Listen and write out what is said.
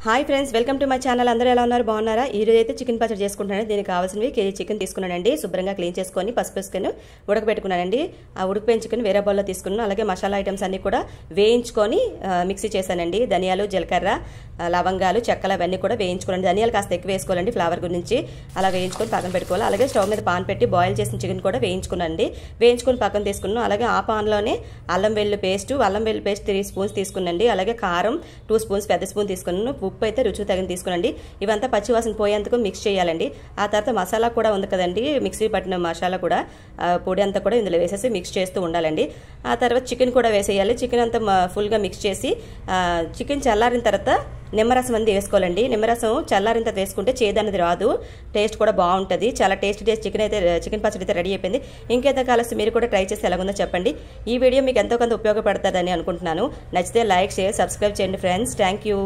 Hi friends, welcome to my channel. అందరూ ఎలా ఉన్నారు? బాగున్నారా? ఈ రోజు అయితే చికెన్ పచ్చడి చేసుకుంటున్నాను. దీనికి కావాల్సినవి కేజీ చికెన్ తీసుకున్నానండి. శుభ్రంగా క్లీన్ చేసుకొని పసుపు వేసుకొని ఉడకబెట్టుకున్నానండి. ఆ ఉడికిపోయిన చికెన్ వేరే బౌల్లో తీసుకున్నాను. అలాగే మసాలా ఐటమ్స్ అన్ని కూడా వేయించుకొని మిక్సీ చేశానండి. ధనియాలు, జీలకర్ర, లవంగాలు, చెక్కలు అవన్నీ కూడా వేయించుకోండి. ధనియాలు కాస్త ఎక్కువ వేసుకోవాలండి ఫ్లేవర్ గురించి. అలా వేయించుకొని పక్కన పెట్టుకోవాలి. అలాగే స్టవ్ మీద పాన్ పెట్టి బాయిల్ చేసిన చికెన్ కూడా వేయించుకున్నానండి. వేయించుకొని పక్కన తీసుకున్నాను. అలాగే ఆ పాన్లోనే అల్లం వెల్లుల్లి పేస్ట్ 3 స్పూన్స్ తీసుకున్నాండి. అలాగే కారం 2 స్పూన్స్ పెద్ద స్పూన్ తీసుకున్నాను. ఉప్పు అయితే రుచి తగిన తీసుకునండి. ఇవంతా పచ్చివాసన పోయేందుకు మిక్స్ చేయాలండి. ఆ తర్వాత మసాలా కూడా ఉంది కదండి, మిక్సీ పట్టిన మసాలా కూడా పొడి అంతా కూడా ఇందులో వేసేసి మిక్స్ చేస్తూ ఉండాలండి. ఆ తర్వాత చికెన్ కూడా వేసేయాలి. చికెన్ అంతా ఫుల్గా మిక్స్ చేసి చికెన్ చల్లారిన తర్వాత నిమ్మరసం అనేది వేసుకోవాలండి. నిమ్మరసం చల్లారిన తర్వాత వేసుకుంటే చేదు అనేది రాదు, టేస్ట్ కూడా బాగుంటుంది. చాలా టేస్ట్ చికెన్ పచ్చడి అయితే రెడీ అయిపోయింది. ఇంకేదో కాలసి మీరు కూడా ట్రై చేసి ఎలాగుందో చెప్పండి. ఈ వీడియో మీకు ఎంతో కొంత ఉపయోగపడుతుందని అనుకుంటున్నాను. నచ్చితే లైక్, షేర్, సబ్స్క్రైబ్ చేయండి ఫ్రెండ్స్. Thank you.